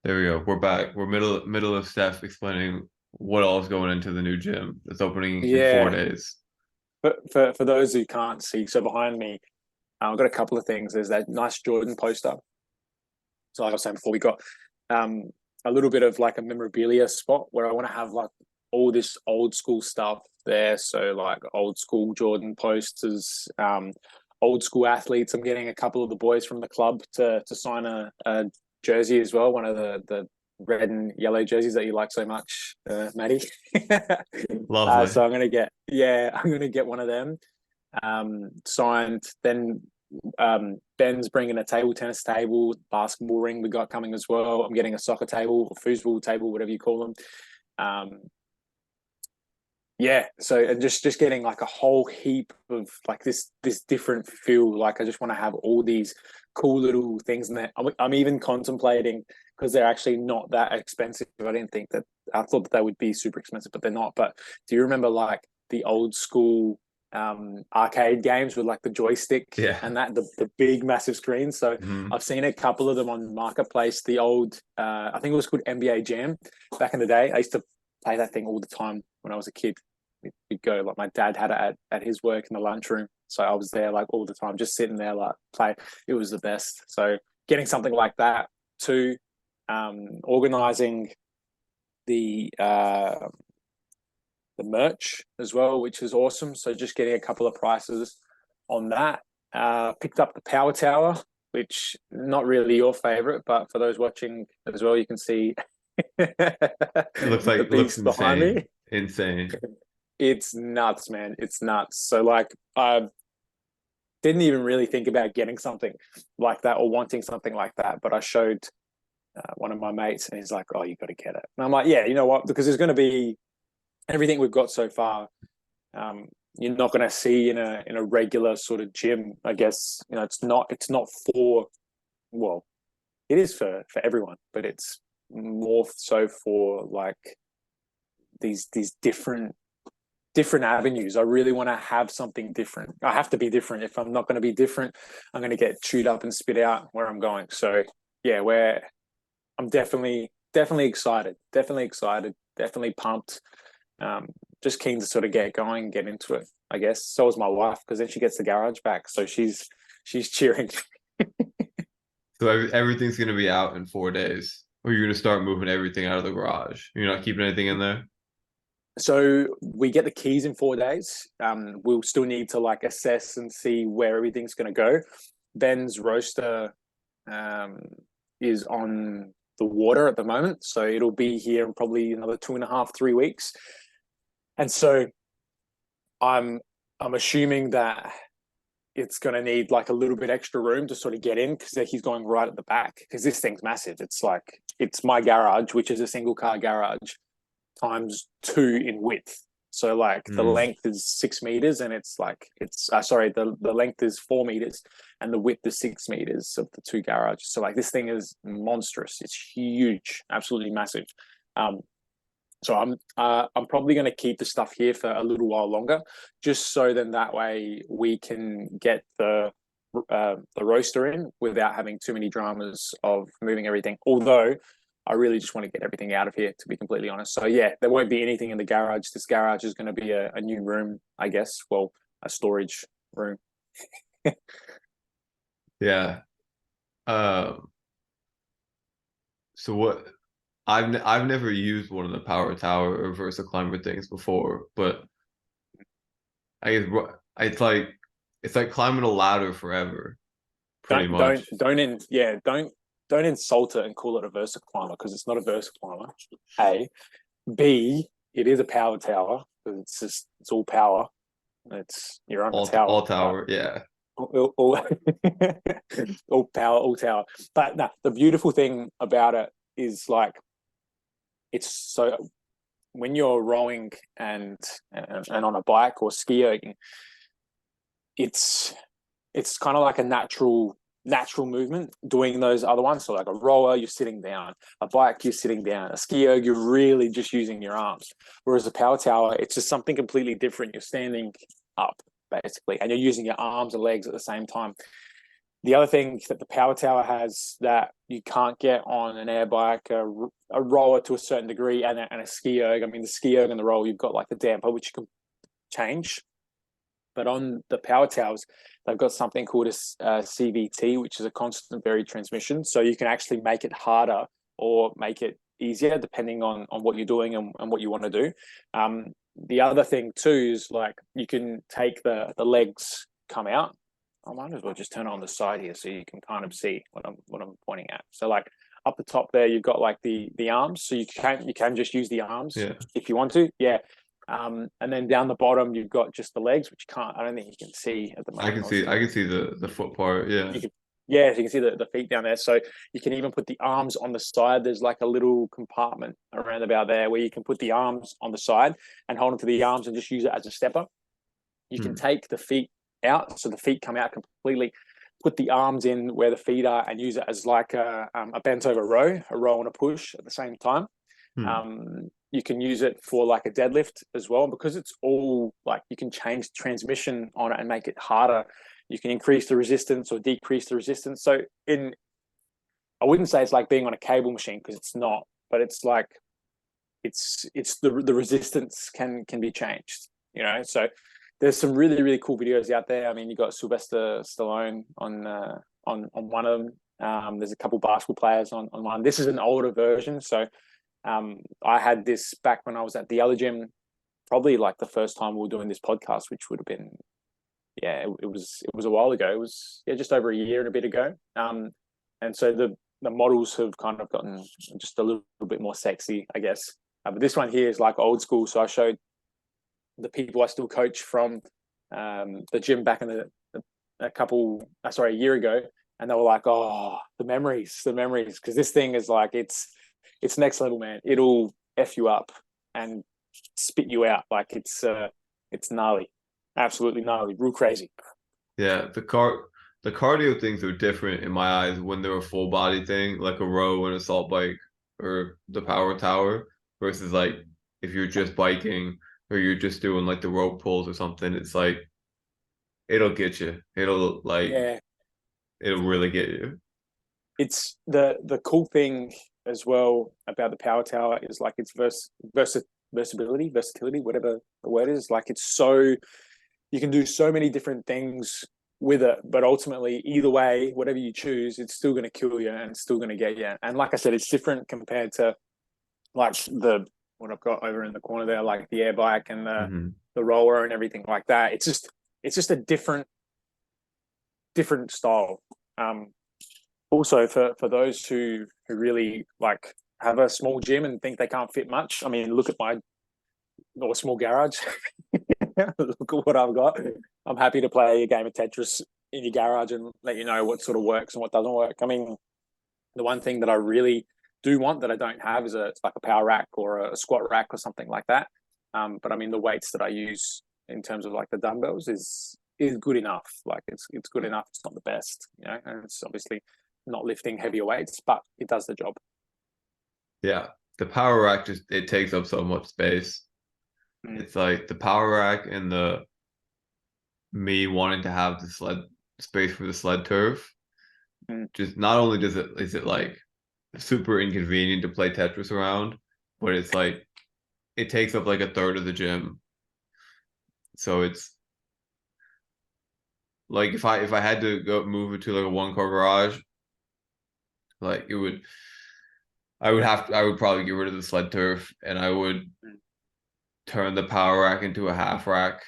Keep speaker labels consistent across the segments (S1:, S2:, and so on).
S1: There we go. We're back. We're middle of Steph explaining what all is going into the new gym that's opening in four
S2: Yeah,
S1: days.
S2: but for those who can't see, so behind me, I've got a couple of things. There's that nice Jordan poster. So like I was saying before, we got um, a little bit of like a memorabilia spot where I want to have like all this old school stuff there. So like old school Jordan posters, old school athletes. I'm getting a couple of the boys from the club to sign a jersey as well. One of the red and yellow jerseys that you like so much, Maddie.
S1: Lovely.
S2: So I'm gonna get one of them signed. Then Ben's bringing a table tennis table, basketball ring we got coming as well. I'm getting a soccer table, or foosball table, whatever you call them. Um, yeah, so and just getting like a whole heap of like this different feel. Like I just want to have all these cool little things in there. I'm even contemplating because they're actually not that expensive. I didn't think that I thought that they would be super expensive, but they're not. But do you remember like the old school arcade games with like the joystick
S1: Yeah.
S2: and that the big massive screens? So
S1: hmm
S2: I've seen a couple of them on Marketplace. The old I think it was called NBA Jam back in the day. I used to play that thing all the time when I was a kid. We'd go like my dad had it at his work in the lunchroom, so I was there like all the time, just sitting there like play. It was the best. So getting something like that too, organizing the uh, the merch as well, which is awesome. So just getting a couple of prices on that. Picked up the power tower, which not really your favorite, but for those watching as well, you can see the
S1: It looks
S2: beast behind me.
S1: insane. Insane.
S2: It's nuts, man. It's nuts. So like I didn't even really think about getting something like that or wanting something like that, but I showed one of my mates, and he's like, "Oh, you got to get it." And I'm like, "Yeah, you know what? Because there's going to be everything we've got so far. Um, you're not going to see in a regular sort of gym. I guess you know it's not for well, it is for everyone, but it's more so for like these different avenues. I really want to have something different. I have to be different. If I'm not going to be different, I'm going to get chewed up and spit out where I'm going. So yeah, where I'm definitely excited, definitely pumped. Um, just keen to sort of get going, get into it. I guess so is my wife because then she gets the garage back, so she's cheering.
S1: So everything's gonna be out in 4 days, or you're gonna start moving everything out of the garage. You're not keeping anything in there.
S2: So we get the keys in 4 days. We'll still need to like assess and see where everything's going to go. Ben's roaster um, is on the water at the moment, so it'll be here in probably another 2.5, 3 weeks. And so I'm I'm assuming that it's going to need like a little bit extra room to sort of get in because he's going right at the back because this thing's massive. It's like it's my garage, which is a single car garage, times two in width. So like the
S1: Hmm.
S2: length is 6 meters and it's like it's sorry, the length is 4 meters and the width is 6 meters of the two garages. So like this thing is monstrous. It's huge, absolutely massive. Um, so I'm probably going to keep the stuff here for a little while longer, just so then that way we can get the roaster in without having too many dramas of moving everything. Although I really just want to get everything out of here, to be completely honest. So yeah, there won't be anything in the garage. This garage is going to be a new room, I guess. Well, a storage room.
S1: Yeah. Um. So what? I've never used one of the power tower or Versa climber things before, but I guess it's like climbing a ladder forever, pretty much.
S2: Don't insult it and call it a Versa climber because it's not a Versa climber. A, B, it is a power tower because it's all power. It's you're on a tower,
S1: All
S2: but
S1: tower, yeah.
S2: all all power, all tower. But no, the beautiful thing about it is like it's so when you're rowing and on a bike or skiing, it's it's kind of like a natural movement doing those other ones. So like a rower, you're sitting down, a bike, you're sitting down, a skier, you're really just using your arms. Whereas a power tower, it's just something completely different. You're standing up basically, and you're using your arms and legs at the same time. The other thing that the Power Tower has that you can't get on an air bike, a roller to a certain degree, and a ski erg. I mean, the ski erg and the roll, you've got like a damper which you can change. But on the Power Towers, they've got something called a CVT, which is a constant varied transmission. So you can actually make it harder or make it easier depending on what you're doing and what you want to do. The other thing too is like you can take the legs come out. I might as well just turn it on the side here so you can kind of see what I'm pointing at. So like up the top there, you've got like the arms, so you can just use the arms if you want to. Yeah. And then down the bottom, you've got just the legs, which you can't. I don't think you can see at the moment.
S1: I can see the foot part. Yeah.
S2: Yeah, so you can see the feet down there. So you can even put the arms on the side. There's like a little compartment around about there where you can put the arms on the side and hold onto the arms and just use it as a stepper. You can take the feet out, so the feet come out completely. Put the arms in where the feet are and use it as like a bent over row, a row and a push at the same time. You can use it for like a deadlift as well, because it's all like you can change the transmission on it and make it harder. You can increase the resistance or decrease the resistance. So I wouldn't say it's like being on a cable machine, because it's not, but it's like it's the resistance can be changed, you know. So there's some really, really cool videos out there. I mean, you got Sylvester Stallone on one of them. There's a couple basketball players on one. This is an older version. So I had this back when I was at the other gym, probably like the first time we were doing this podcast, which would have been, it was a while ago. It was just over a year and a bit ago. And so the models have kind of gotten just a little bit more sexy, I guess. But this one here is like old school. So I showed the people I still coach from the gym back in a year ago, and they were like, "Oh, the memories," because this thing is like it's next level, man. It'll F you up and spit you out. Like it's gnarly, absolutely gnarly, real crazy.
S1: Yeah, the cardio things are different in my eyes when they're a full body thing, like a row and assault bike or the power tower, versus like if you're just biking or you're just doing like the rope pulls or something. It's like it'll get you. It'll really get you.
S2: It's the cool thing as well about the power tower is like its versatility, whatever the word is. Like it's so, you can do so many different things with it, but ultimately either way, whatever you choose, it's still going to kill you and it's still going to get you. And like I said, it's different compared to like what I've got over in the corner there, like the air bike and the roller and everything like that. It's just a different style. Also for those who really like have a small gym and think they can't fit much. I mean, look at my small garage. Look at what I've got. I'm happy to play a game of Tetris in your garage and let you know what sort of works and what doesn't work. I mean, the one thing that I really do want that I don't have is it's like a power rack or a squat rack or something like that. But I mean, the weights that I use in terms of like the dumbbells is good enough. Like it's good enough. It's not the best, you know, and it's obviously not lifting heavier weights, but it does the job.
S1: Yeah, the power rack it takes up so much space. It's like the power rack and me wanting to have the sled space for the sled turf. Just not only is it like super inconvenient to play Tetris around, but it's like it takes up like a third of the gym. So it's like if I had to go move it to like a one car garage, like I would probably get rid of the sled turf and I would turn the power rack into a half rack,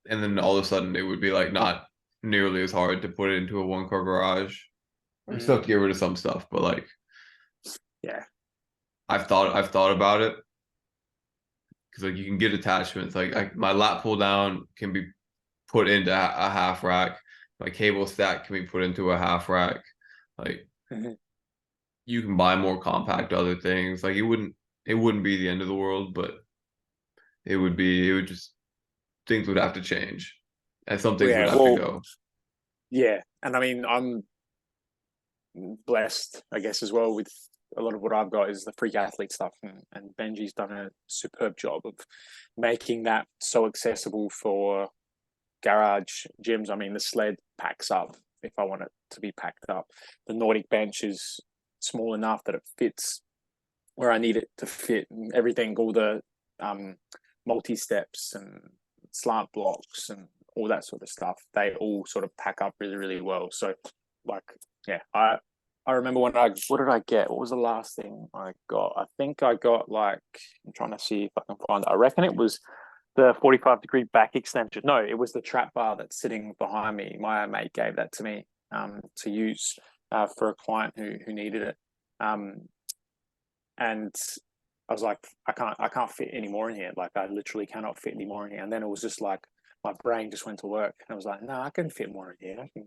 S1: and then all of a sudden it would be like not nearly as hard to put it into a one car garage. I still have to get rid of some stuff, but like I've thought about it, because like you can get attachments. Like my lat pull down can be put into a half rack. My cable stack can be put into a half rack. Like you can buy more compact other things. Like it wouldn't be the end of the world, but it would just, things would have to change, and some things would have to go.
S2: Yeah, and I mean I'm blessed, I guess, as well with a lot of what I've got is the freak athlete stuff, and Benji's done a superb job of making that so accessible for garage gyms. I mean, the sled packs up if I want it to be packed up. The Nordic bench is small enough that it fits where I need it to fit, and everything, all the multi steps and slant blocks and all that sort of stuff. They all sort of pack up really, really well. So, like, yeah, I remember what did I get? What was the last thing I got? I think I got like, I'm trying to see if I can find it. I reckon it was the 45-degree back extension. No, it was the trap bar that's sitting behind me. My mate gave that to me to use for a client who needed it. And I was like, I can't fit any more in here. Like, I literally cannot fit any more in here. And then it was just like my brain just went to work, and I was like, no, I can fit more in here. I can.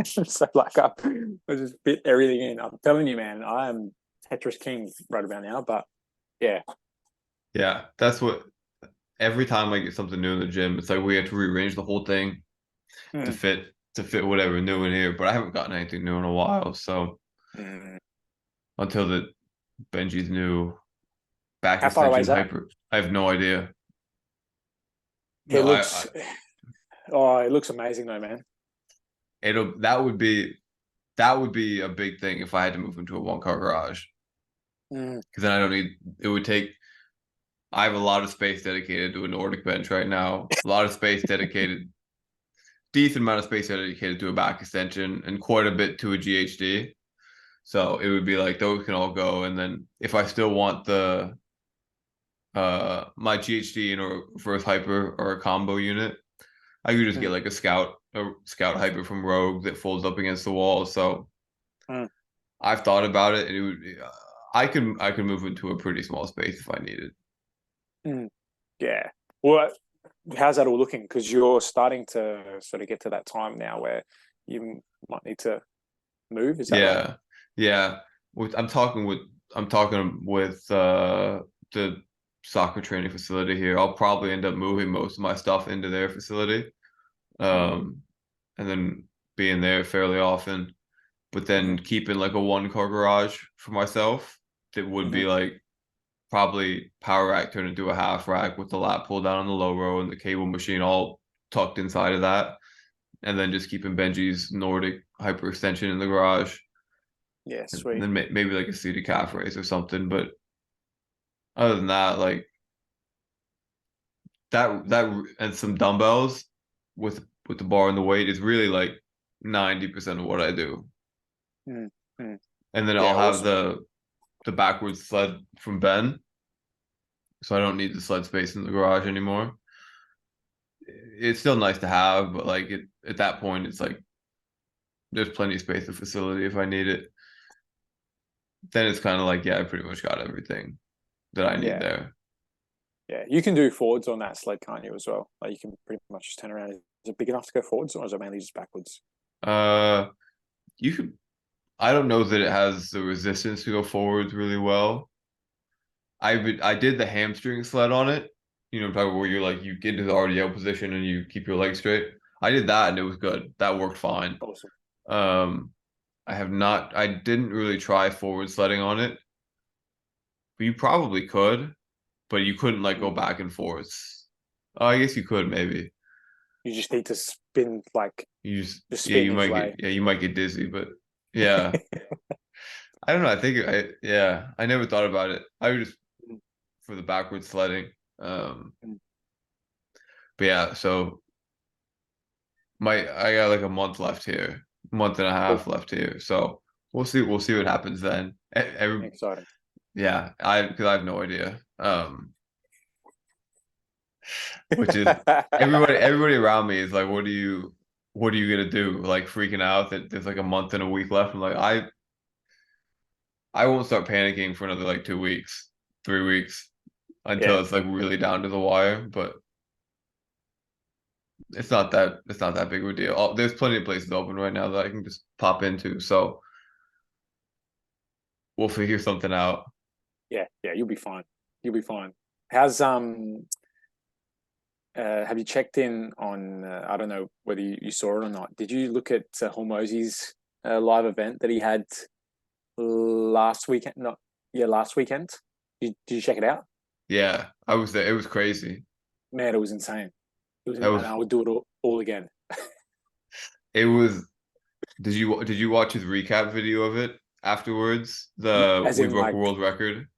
S2: So like I just fit everything in. I'm telling you, man, I am Tetris king right about now. But yeah,
S1: Yeah, that's what every time I get something new in the gym, it's like we have to rearrange the whole thing to
S2: mm.
S1: fit whatever new in here. But I haven't gotten anything new in a while, so
S2: Mm.
S1: until the Benji's new back
S2: How far away is
S1: extension
S2: that?
S1: hyper, I have no idea.
S2: It
S1: No, I
S2: looks, oh, it looks amazing though, man.
S1: it'll that would be a big thing if I had to move into a one car garage,
S2: Mm.
S1: because then I don't need it would take I have a lot of space dedicated to a Nordic bench right now, a lot of space dedicated, decent amount of space dedicated to a back extension, and quite a bit to a GHD. So it would be like those can all go, and then if I still want the my GHD and a reverse hyper or a combo unit, I could just get
S2: Mm.
S1: like a scout hyper from Rogue that folds up against the wall. So
S2: Mm.
S1: I've thought about it, and it would I could move into a pretty small space if I needed.
S2: Mm. Yeah. Well, how's that all looking? Because you're starting to sort of get to that time now where you might need to move. Is that right?
S1: Yeah, yeah. I'm talking with the soccer training facility here. I'll probably end up moving most of my stuff into their facility,
S2: Mm.
S1: um, and then being there fairly often. But then
S2: Mm.
S1: keeping like a one car garage for myself that would be
S2: Mm.
S1: like probably power rack turned into a half rack with the lat pull down on the low row and the cable machine all tucked inside of that, and then just keeping Benji's Nordic hyper extension in the garage,
S2: Yeah,
S1: and
S2: sweet.
S1: then maybe like a seated calf raise or something. But other than that, like that and some dumbbells with the bar and the weight is really like 90% of what I do.
S2: Mm. Mm.
S1: And then
S2: Yeah,
S1: I'll have
S2: awesome.
S1: the backwards sled from Ben, so I don't need the sled space in the garage anymore. It's still nice to have, but like at that point, it's like there's plenty of space in the facility if I need it. Then it's kind of like, yeah, I pretty much got everything that I need
S2: Yeah,
S1: there.
S2: yeah. You can do forwards on that sled, can't you, as well? Like, you can pretty much just turn around. Is it big enough to go forwards, or is it mainly just backwards?
S1: Uh, you could. I don't know that it has the resistance to go forwards really well. I did the hamstring sled on it. You know, what I'm talking about where you're like you get into the RDL position and you keep your legs straight. I did that and it was good. That worked fine.
S2: Awesome.
S1: Um, I have not. I didn't really try forward sledding on it. But you probably could, but you couldn't like go
S2: Mm.
S1: back and forth. Oh, I guess you could maybe.
S2: You just need to spin, like,
S1: You just
S2: just
S1: yeah,
S2: spin each way.
S1: you might get dizzy, but yeah. I don't know. I never thought about it. I would just for the backward sledding. Um,
S2: Mm.
S1: but yeah, so I got like a month left here, month and a
S2: Cool.
S1: half left here. So we'll see what happens then.
S2: Exciting.
S1: Yeah, I because I have no idea. Which is everybody around me is like, what are you gonna do? Like freaking out that there's like a month and a week left. I'm like, I won't start panicking for another like 2 weeks, 3 weeks until
S2: Yeah.
S1: it's like really down to the wire. But it's not that big of a deal. There's plenty of places open right now that I can just pop into. So we'll figure something out.
S2: Yeah. Yeah. You'll be fine. You'll be fine. How's have you checked in on? I don't know whether you saw it or not. Did you look at Hormozy's live event that he had last weekend? Not yeah, last weekend. Did you check it out?
S1: Yeah, I was there. It was crazy.
S2: Man, it was insane. It was,
S1: That
S2: and
S1: was
S2: I would do it all again.
S1: it was Did you watch his recap video of it afterwards? The
S2: As
S1: we
S2: in
S1: broke a
S2: like,
S1: world record.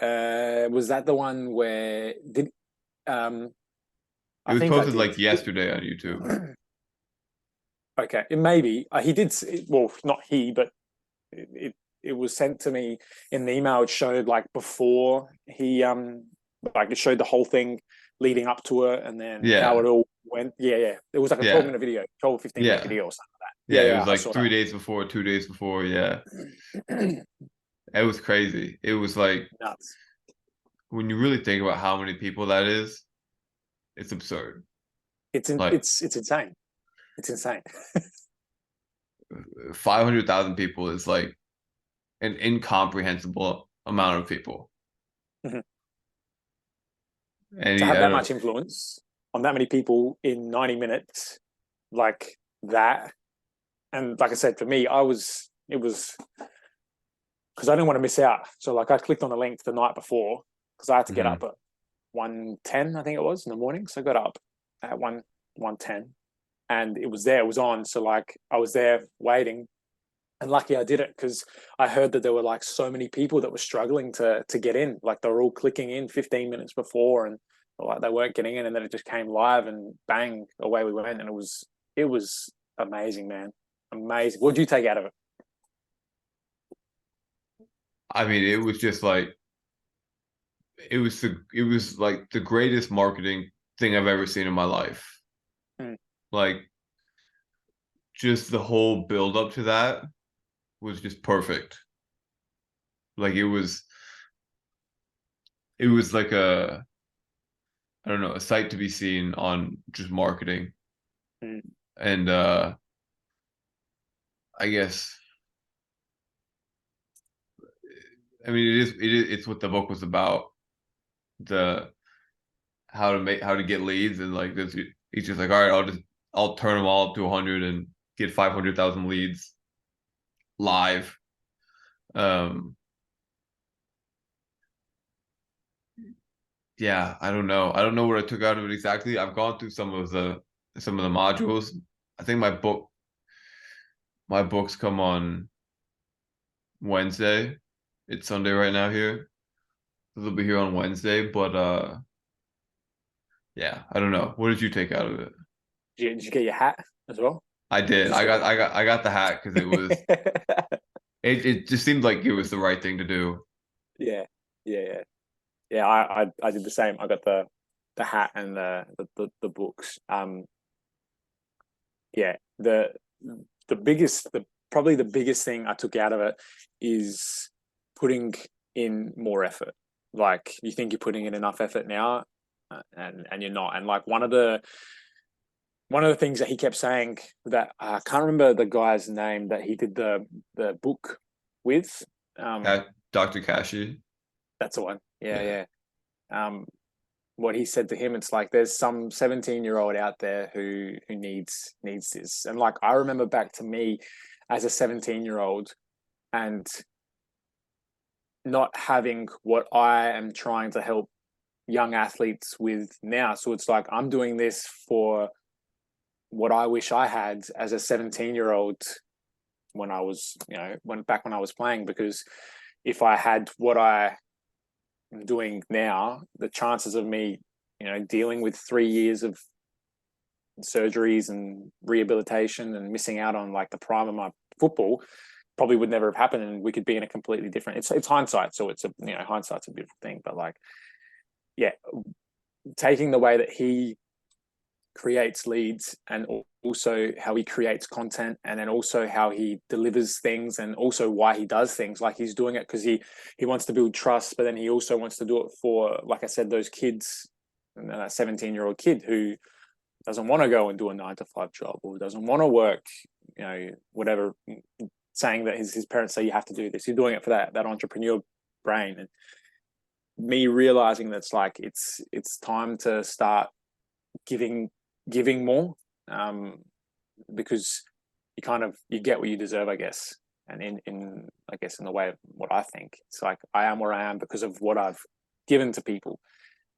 S2: was that the one where did um
S1: It
S2: I
S1: was
S2: think I
S1: posted
S2: did.
S1: like yesterday on YouTube.
S2: Okay, it maybe he did. Well, not he, but it it was sent to me in the email. It showed like before he like it showed the whole thing leading up to it, and then how
S1: Yeah,
S2: it all went. Yeah, yeah. It was like a 12
S1: yeah,
S2: minute video, 12 15 minute
S1: yeah,
S2: video or something like that.
S1: yeah.
S2: Yeah,
S1: It
S2: yeah.
S1: was
S2: I
S1: like
S2: saw
S1: 3 days before, 2 days before. Yeah,
S2: that.
S1: it was crazy. It was like
S2: Nuts.
S1: when you really think about how many people that is, it's absurd. Like
S2: It's insane. It's insane.
S1: 500,000 people is like an incomprehensible amount of people. And
S2: To
S1: he,
S2: have
S1: I
S2: that
S1: don't
S2: much
S1: know.
S2: influence on that many people in 90 minutes, like that. And like I said, for me, it was because I didn't want to miss out. So like I clicked on the link the night before because I had to get
S1: Mhm.
S2: up at 1:10, I think it was in the morning. So I got up at 1:10 and it was there, it was on. So like I was there waiting. And lucky I did it because I heard that there were like so many people that were struggling to get in. Like they were all clicking in 15 minutes before and like they weren't getting in, and then it just came live and bang, away we went. And it was amazing, man. Amazing. What did you take out of it?
S1: I mean, it was just like it was like the greatest marketing thing I've ever seen in my life.
S2: Mm,
S1: Like just the whole build up to that was just perfect. Like it was like a I don't know, a sight to be seen on just marketing.
S2: mm.
S1: And I guess I mean it's what the book was about. The how to get leads and like this he's just like, all right, I'll turn them all up to 100 and get 500,000 leads live. Um yeah, I don't know. I don't know what I took out of it exactly. I've gone through some of the modules. I think my books come on Wednesday. It's Sunday right now here. So they'll be here on Wednesday, but yeah, I don't know. What did you take out of it?
S2: Did you get your hat as well?
S1: I
S2: Or
S1: did.
S2: just the book?
S1: I got the hat because it just seemed like it was the right thing to do.
S2: Yeah, yeah, yeah. Yeah, I did the same. I got the hat and the books. Yeah, the biggest the probably the biggest thing I took out of it is putting in more effort. Like you think you're putting in enough effort now, and you're not. And like one of the things that he kept saying that I can't remember the guy's name that he did the book with. Um,
S1: Dr. Kashi.
S2: that's the one. Yeah,
S1: Yeah.
S2: yeah. Um, what he said to him, it's like there's some 17-year-old out there who needs this. And like I remember back to me as a 17-year-old and not having what I am trying to help young athletes with now. So it's like I'm doing this for what I wish I had as a 17-year-old when I was, when I was playing, because if I had what I am doing now, the chances of me, dealing with 3 years of surgeries and rehabilitation and missing out on like the prime of my football probably would never have happened, and we could be in a completely different. It's hindsight, so it's a hindsight's a beautiful thing, but like yeah, taking the way that he creates leads and also how he creates content, and then also how he delivers things, and also why he does things, like he's doing it because he wants to build trust, but then he also wants to do it for, like I said, those kids, and that 17-year-old kid who doesn't want to go and do a 9 to 5 job, or doesn't want to work, whatever, saying that his parents say you have to do this. You're doing it for that entrepreneur brain. And me realizing that's like it's time to start giving more, um, because you get what you deserve, I guess. And in I guess in the way of what I think, it's like I am where I am because of what I've given to people.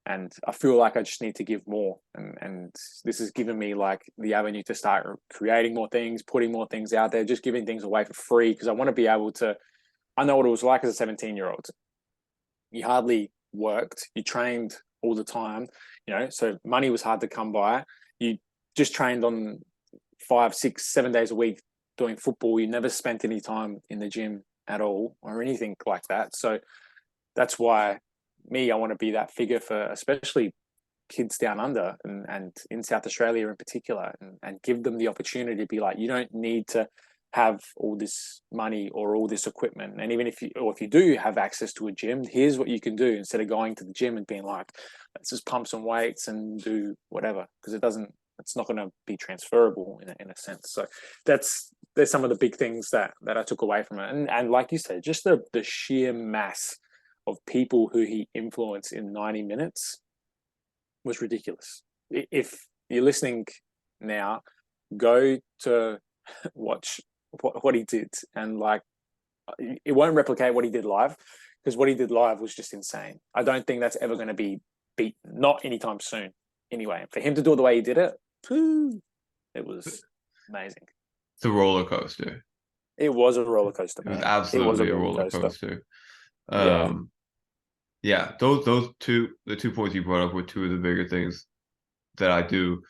S2: and I feel like I just need to give more, and this has given me like the avenue to start creating more things, putting more things out there, just giving things away for free, because I want to be able to. I know what it was like as a 17-year-old. You hardly worked, you trained all the time, so money was hard to come by. You just trained on 5, 6, 7 days a week doing football. You never spent any time in the gym at all or anything like that. So that's why I want to be that figure for especially kids down under, and in South Australia in particular, and give them the opportunity to be like, you don't need to have all this money or all this equipment. And even if you do have access to a gym, here's what you can do instead of going to the gym and being like, let's just pump some weights and do whatever, because it's not going to be transferable in a sense. So there's some of the big things that I took away from it. And like you said, just the sheer mass of people who he influenced in 90 minutes was ridiculous. If you're listening now, go to watch what he did, and like, it won't replicate what he did live, because what he did live was just insane. I don't think that's ever going to be beaten, not anytime soon. Anyway, for him to do it the way he did it, it was amazing.
S1: It's a roller coaster.
S2: It was a roller coaster,
S1: It was
S2: man.
S1: absolutely a roller coaster.
S2: Yeah.
S1: Yeah, the 2 points you brought up were two of the bigger things that I do.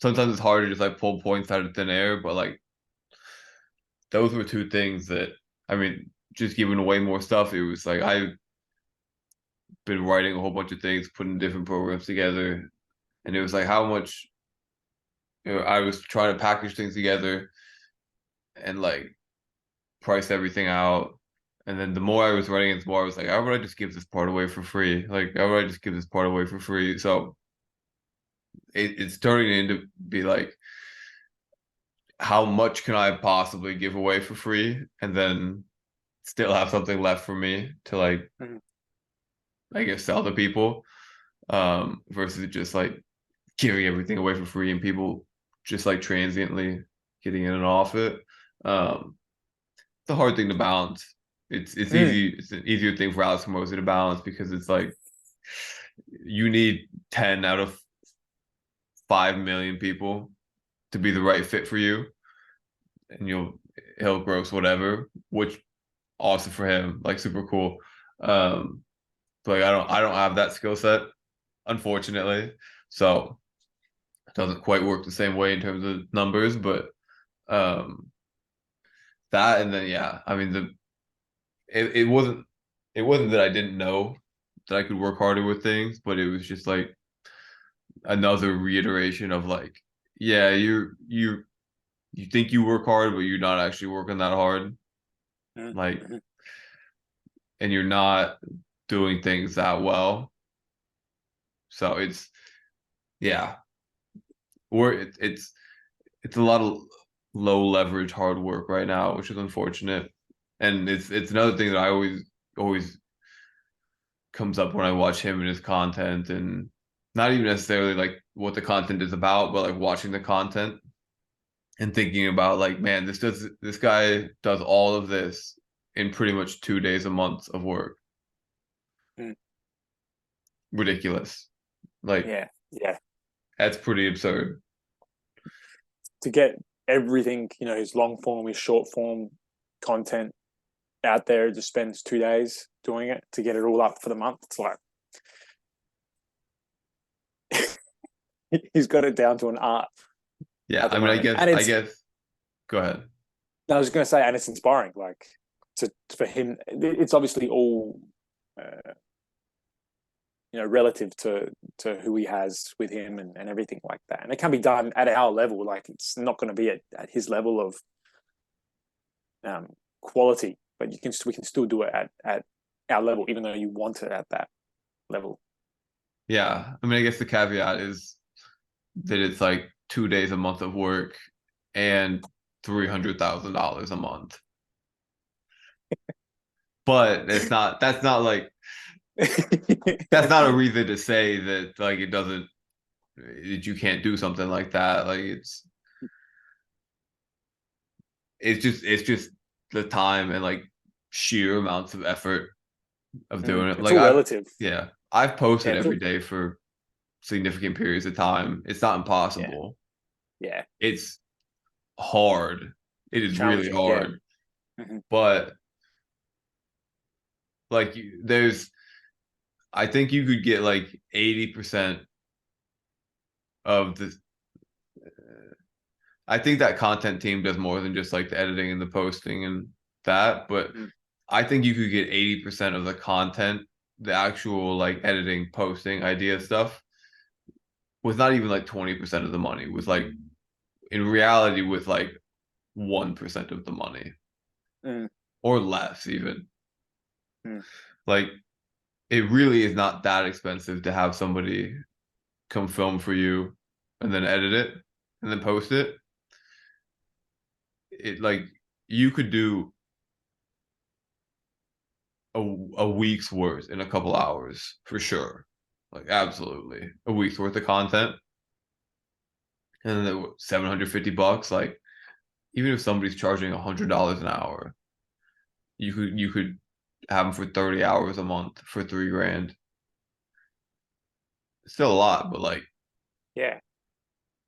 S1: Sometimes it's hard to just like pull points out of thin air, but like those were two things that, I mean, just giving away more stuff. It was like I've been writing a whole bunch of things, putting different programs together, and it was like how much, I was trying to package things together and like price everything out. And then the more I was writing it, the more I was like, how would I just give this part away for free? Like, how would I just give this part away for free? So it's turning into be like, how much can I possibly give away for free, and then still have something left for me to like, I guess, sell to people, versus just like giving everything away for free and people just like transiently getting in and off it. It's a hard thing to balance. It's easy. It's an easier thing for Alex Hormozi to balance, because it's like you need 10 out of 5 million people to be the right fit for you, and he'll gross whatever, which awesome for him, like super cool. But like, I don't have that skill set, unfortunately, so it doesn't quite work the same way in terms of numbers. But that, and then yeah, I mean, it wasn't that I didn't know that I could work harder with things, but it was just like another reiteration of like, yeah, you think you work hard, but you're not actually working that hard. Like, and you're not doing things that well. So it's, yeah, or it's a lot of low leverage hard work right now, which is unfortunate. And it's another thing that I always comes up when I watch him and his content, and not even necessarily like what the content is about, but like watching the content and thinking about like, man, this guy does all of this in pretty much 2 days a month of work. Ridiculous. Like,
S2: yeah,
S1: that's pretty absurd.
S2: to get everything, his long form, his short form content out there, just spends 2 days doing it to get it all up for the month. It's like he's got it down to an art.
S1: Yeah, I mean, I guess. Go ahead.
S2: I was going to say, and it's inspiring. Like, for him, it's obviously all, relative to who he has with him and everything like that. And it can be done at our level. Like, it's not going to be at his level of quality, but we can still do it at our level, even though you want it at that level.
S1: Yeah, I mean, I guess the caveat is that it's like 2 days a month of work and $300,000 a month. But that's not like that's not a reason to say that like that you can't do something like that. Like it's just the time and like sheer amounts of effort of doing it.
S2: It's
S1: Like
S2: all relative.
S1: yeah, I've posted
S2: Yeah,
S1: every day for significant periods of time. It's not
S2: yeah,
S1: impossible.
S2: yeah.
S1: It's hard. It is really
S2: Challenging. Yeah.
S1: hard.
S2: Hmm.
S1: But like there's I think you could get like 80% of the I think that content team does more than just like the editing and the posting and that, but
S2: Mm.
S1: I think you could get 80% of the content, the actual like editing, posting, idea stuff with not even like 20% of the money, with like in reality with like 1% of the money
S2: Mm.
S1: or less even.
S2: Mm.
S1: Like it really is not that expensive to have somebody come film for you and then edit it and then post it. It like you could do a week's worth in a couple hours for sure. Like absolutely. A week's worth of content. And then $750, like even if somebody's charging $100 an hour, you could have them for 30 hours a month for 3 grand. Still a lot, but like
S2: Yeah.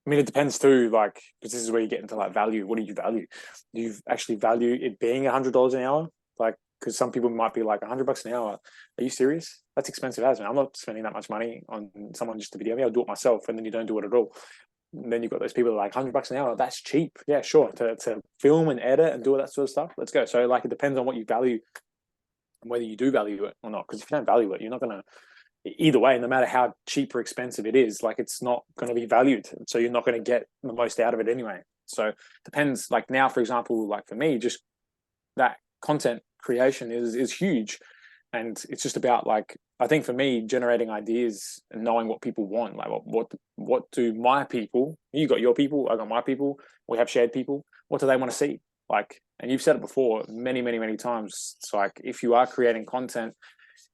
S2: I mean, it depends too, like, because this is where you get into like value. What do you value? Do you actually value it being $100 an hour? Like, because some people might be like $100 an hour. Are you serious? That's expensive as man. I'm not spending that much money on someone just to video me. I'll do it myself, and then you don't do it at all. And then you've got those people like $100 an hour. That's cheap. Yeah, sure. To film and edit and do all that sort of stuff. Let's go. So like, it depends on what you value and whether you do value it or not. Because if you don't value it, you're not gonna either way, no matter how cheap or expensive it is, like it's not going to be valued. So you're not going to get the most out of it anyway. So it depends. Like now, for example, like for me, just that content creation is huge. And it's just about like, I think for me, generating ideas and knowing what people want, like what do my people, you got your people, I got my people, we have shared people, what do they want to see? Like, and you've said it before many, many, many times. It's like, if you are creating content,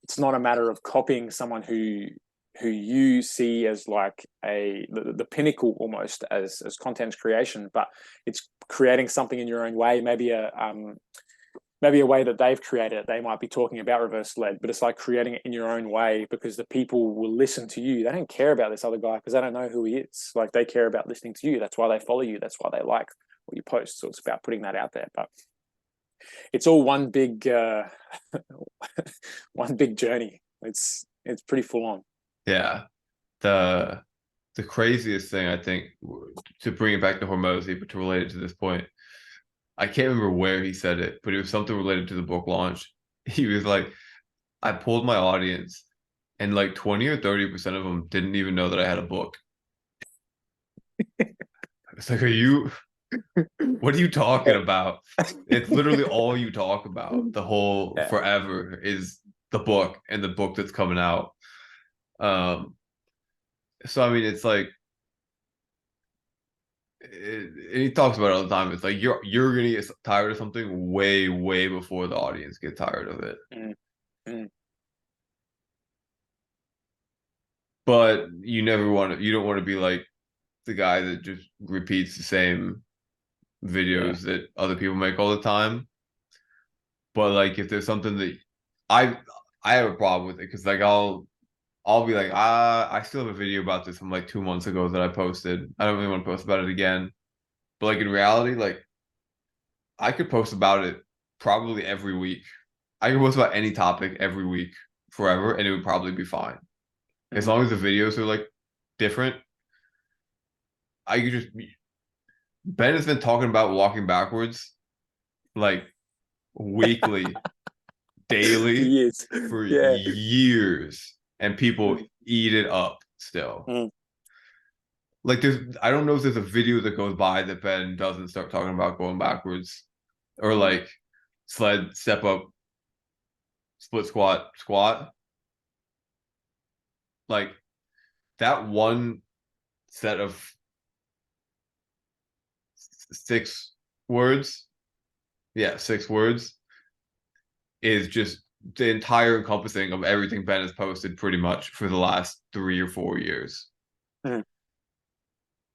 S2: it's not a matter of copying someone who you see as like the pinnacle almost as content creation, but it's creating something in your own way. Maybe a way that they've created it. They might be talking about reverse lead, but it's like creating it in your own way because the people will listen to you. They don't care about this other guy because they don't know who he is. Like they care about listening to you. That's why they follow you. That's why they like what you post. So it's about putting that out there. But it's all one big one big journey. It's pretty full on.
S1: yeah. The the craziest thing I think to bring it back to Hormozy, but to relate it to this point, I can't remember where he said it, but it was something related to the book launch. He was like, I pulled my audience and like 20 or 30% of them didn't even know that I had a book. It's like, are you, what are you talking about? It's literally all you talk about. The whole
S2: Yeah.
S1: forever is the book and the book that's coming out. Um, so I mean, it's like, he talks about it all the time. It's like you're gonna get tired of something way, way before the audience get tired of it.
S2: Mm, mm,
S1: But you don't want to be like the guy that just repeats the same
S2: yeah.
S1: videos that other people make all the time. But like if there's something that I I have a problem with it because like I'll be like, I still have a video about this from like 2 months ago that I posted. I don't really want to post about it again. But like in reality, like I could post about it probably every week. I could post about any topic every week forever, and it would probably be fine. As
S2: Mm.
S1: long as the videos are like different, I could just Ben has been talking about walking backwards like weekly,
S2: For
S1: daily
S2: years.
S1: for
S2: Yeah.
S1: years, and people
S2: Mm,
S1: eat it up still.
S2: mm,
S1: Like I don't know if there's a video that goes by that Ben doesn't start talking about going backwards or
S2: mm.
S1: like sled, step up, split squat, squat. Like that one set of 6 words, yeah, 6 words is just the entire encompassing of everything Ben has posted pretty much for the last 3 or 4 years.
S2: Mm.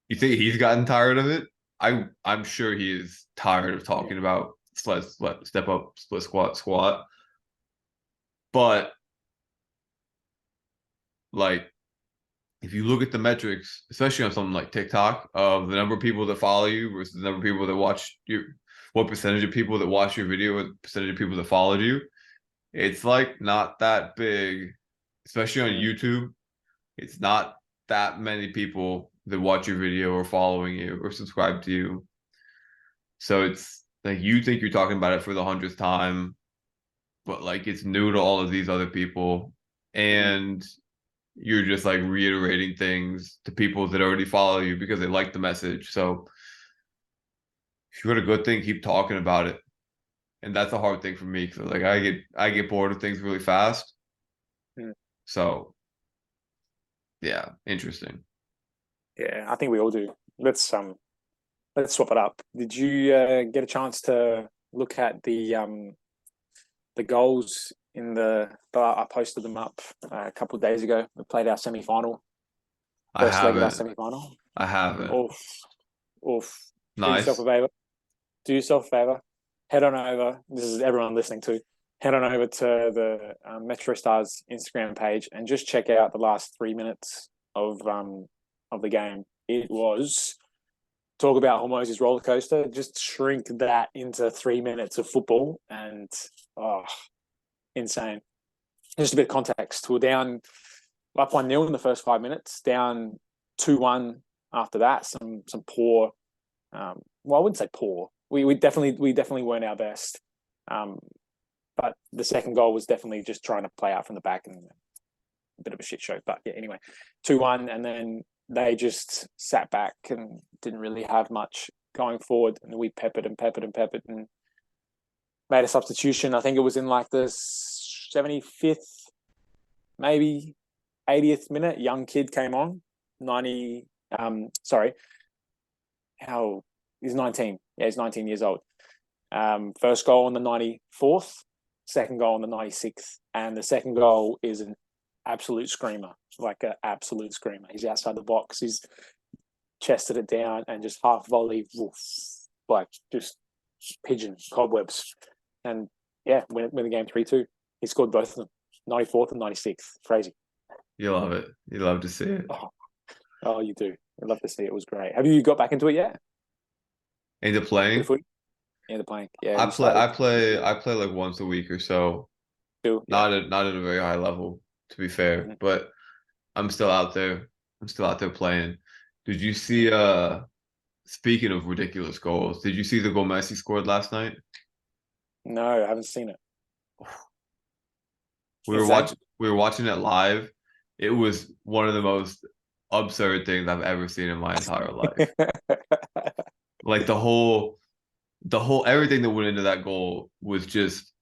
S1: You think he's gotten tired of it? I'm sure he is tired of
S2: Yeah.
S1: talking about step up, split squat, squat. But like if you look at the metrics, especially on something like TikTok, of the number of people that follow you versus the number of people that watch your, what percentage of people that watch your video, what percentage of people that followed you, it's like not that big, especially on
S2: Mm.
S1: YouTube. It's not that many people that watch your video or following you or subscribe to you. So it's like you think you're talking about it for the 100th time, but like it's new to all of these other people.
S2: Mm.
S1: And you're just like reiterating things to people that already follow you because they like the message. So if you got a good thing, keep talking about it. And that's a hard thing for me because like I get bored of things really fast.
S2: Mm.
S1: So yeah, interesting.
S2: Yeah, I think we all do. Let's swap it up. Did you get a chance to look at the goals in the? I posted them up a couple of days ago. We played our semi final,
S1: I
S2: first leg of our
S1: haven't.
S2: semi final.
S1: I haven't.
S2: Oof, oof. Do yourself a
S1: Nice.
S2: favor. Do yourself a favor. Head on over. This is everyone listening to. Head on over to the Metro Stars Instagram page and just check out the last 3 minutes of the game. It was, talk about Hormoz's roller coaster. Just shrink that into 3 minutes of football, and oh, insane. Just a bit of context. We're down up 1-0 in the first 5 minutes, down 2-1 after that. Some poor. Well, I wouldn't say poor. We definitely weren't our best. But the second goal was definitely just trying to play out from the back and a bit of a shit show. But yeah, anyway, 2-1, and then they just sat back and didn't really have much going forward. And we peppered and peppered and peppered and made a substitution. I think it was in like the 75th, maybe 80th minute. Young kid came on, 90. Sorry, how he's 19. Yeah, he's 19 years old. First goal on the 94th, second goal on the 96th, and the second goal is an absolute screamer, like an absolute screamer. He's outside the box, he's chested it down and just half volley, woof, like just pigeon cobwebs, and yeah, win the game 3-2. He scored both of them, 94th and 96th. Crazy.
S1: You love it. You love to see it.
S2: Oh, you do. I'd love to see it. It was great. Have you got back into it yet?
S1: Into
S2: Bit of
S1: playing,
S2: footy? Yeah, the playing. Yeah,
S1: I
S2: you
S1: play
S2: started.
S1: I play I play like once a week or so.
S2: Still, yeah.
S1: Not at a very high level, to be fair,
S2: Mhm.
S1: but I'm still out there. I'm still out there playing. Did you see speaking of ridiculous goals, did you see the goal Messi scored last night?
S2: No, I haven't seen it.
S1: We were
S2: Insane.
S1: watching it live. It was one of the most absurd things I've ever seen in my entire life. Like the whole everything that went into that goal was just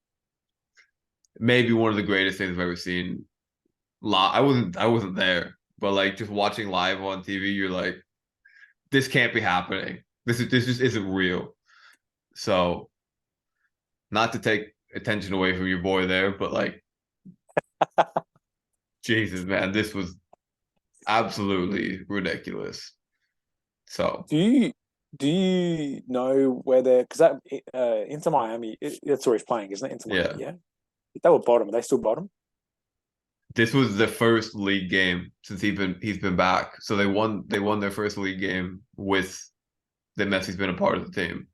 S1: maybe one of the greatest things I've ever seen. I wasn't there, but like just watching live on TV, you're like, this can't be happening. This just isn't real. So not to take attention away from your boy there, but like Jesus, man, this was absolutely ridiculous. So
S2: do you do you know where they're, because that Inter Miami, that's where he's playing, isn't it? Inter Miami,
S1: yeah,
S2: yeah. They were bottom. Are they still bottom?
S1: this was the first league game since he's been back. So they won their first league game with that Messi's been a part of the team.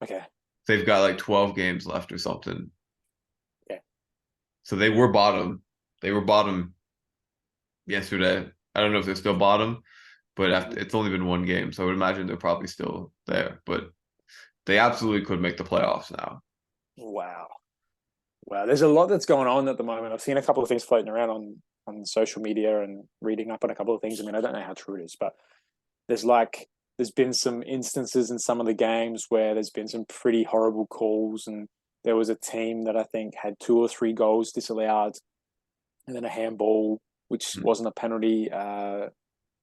S2: Okay.
S1: They've got like 12 games left or something.
S2: Yeah.
S1: So they were bottom. They were bottom yesterday. I don't know if they're still bottom, but after it's only been one game, so I would imagine they're probably still there. But they absolutely could make the playoffs now.
S2: Wow. Wow. There's a lot that's going on at the moment. I've seen a couple of things floating around on social media and reading up on a couple of things. I mean, I don't know how true it is, but there's been some instances in some of the games where there's been some pretty horrible calls, and there was a team that I think had 2 or 3 goals disallowed, and then a handball, which
S1: Hmm.
S2: wasn't a penalty.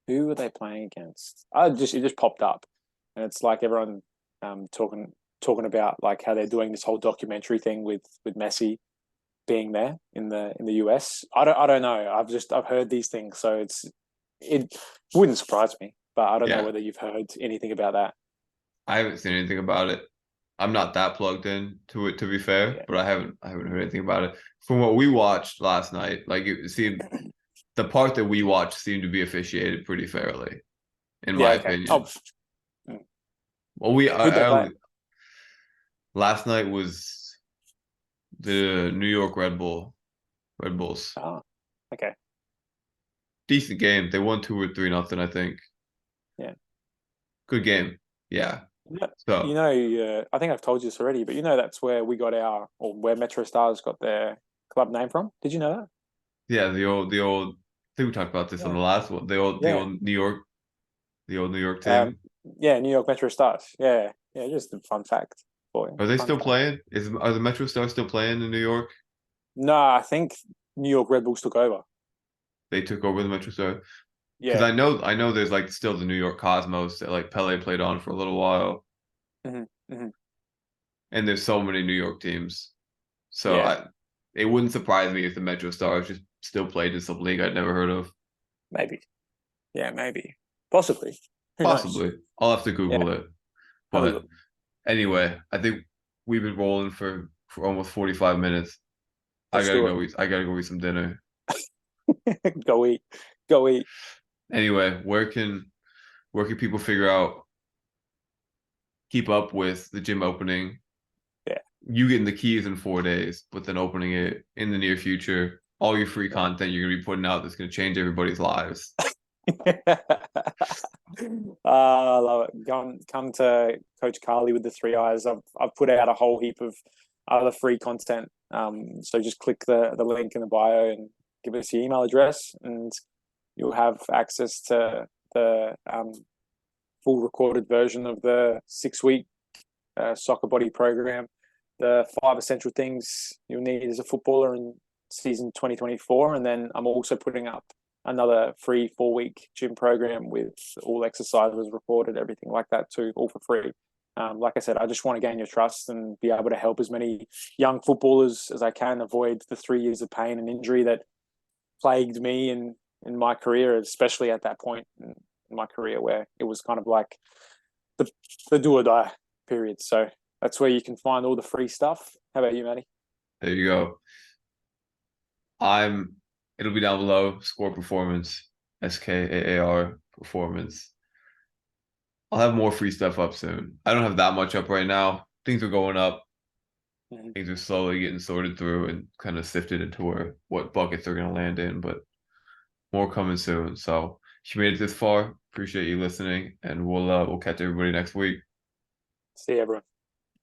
S2: Who were they playing against? It just popped up, and it's like everyone talking about like how they're doing this whole documentary thing with Messi being there in the US. I don't know. I've heard these things, so it wouldn't surprise me, but I don't know
S1: Yeah,
S2: whether you've heard anything about that.
S1: I haven't seen anything about it. I'm not that plugged in to it, to be fair,
S2: Yeah.
S1: but I haven't heard anything about it. From what we watched last night, like it seemed the part that we watched seemed to be officiated pretty fairly, in
S2: Yeah,
S1: my
S2: okay. Oh,
S1: opinion. Well,
S2: who'd they play?
S1: last night was the New York Red Bulls.
S2: Oh, okay.
S1: Decent game. They won 2 or 3-0, I think.
S2: Yeah.
S1: Good game. Yeah.
S2: Yeah. You
S1: So
S2: know, I think I've told you this already, but you know that's where we got or where Metro Stars got their club name from. Did you know that?
S1: yeah, the old. I think we talked about this on
S2: Yeah.
S1: the last one. The
S2: Yeah.
S1: old New York, the old New York
S2: Um,
S1: team.
S2: yeah, New York Metro Stars. Yeah. Yeah, just a fun fact for you.
S1: Are they
S2: Fun
S1: still
S2: fact.
S1: playing? Are the Metro Stars still playing in New York?
S2: No, I think New York Red Bulls took over.
S1: They took over the Metro Stars because
S2: Yeah.
S1: I know there's like still the New York Cosmos that like Pele played on for a little while,
S2: Hmm. Hmm.
S1: and there's so many New York teams. So
S2: Yeah,
S1: it wouldn't surprise me if the Metro Stars just still played in some league I'd never heard of.
S2: maybe. Yeah, maybe. Possibly. Who knows?
S1: Possibly. I'll have to
S2: Yeah,
S1: Google it.
S2: have a
S1: But
S2: look.
S1: anyway, I think we've been rolling for almost 45 minutes.
S2: Let's do
S1: I gotta go eat some dinner.
S2: it. Go eat. Go eat.
S1: Anyway, where can people figure out keep up with the gym opening?
S2: Yeah.
S1: You getting the keys in 4 days, but then opening it in the near future. All your free
S2: Yeah.
S1: content you're gonna be putting out that's gonna change everybody's lives.
S2: I love it. Come to Coach Carly with the three eyes. I've put out a whole heap of other free content. So just click the link in the bio and give us your email address, and you'll have access to the full recorded version of the 6 week soccer body program. The 5 essential things you'll need as a footballer in season 2024, and then I'm also putting up another free 4 week gym program with all exercises recorded, everything like that too, all for free. Like I said, I just want to gain your trust and be able to help as many young footballers as I can avoid the 3 years of pain and injury that plagued me in my career, especially at that point in my career where it was kind of like the do or die period. So that's where you can find all the free stuff. How about you, Matty?
S1: There you go. I'm it'll be down below. Score Performance, SKAAR Performance. I'll have more free stuff up soon. I don't have that much up right now. Things are going up.
S2: Mhm.
S1: Things are slowly getting sorted through and kind of sifted into what buckets they're gonna land in, but more coming soon. So if you made it this far, appreciate you listening, and we'll catch everybody next week.
S2: See you, everyone.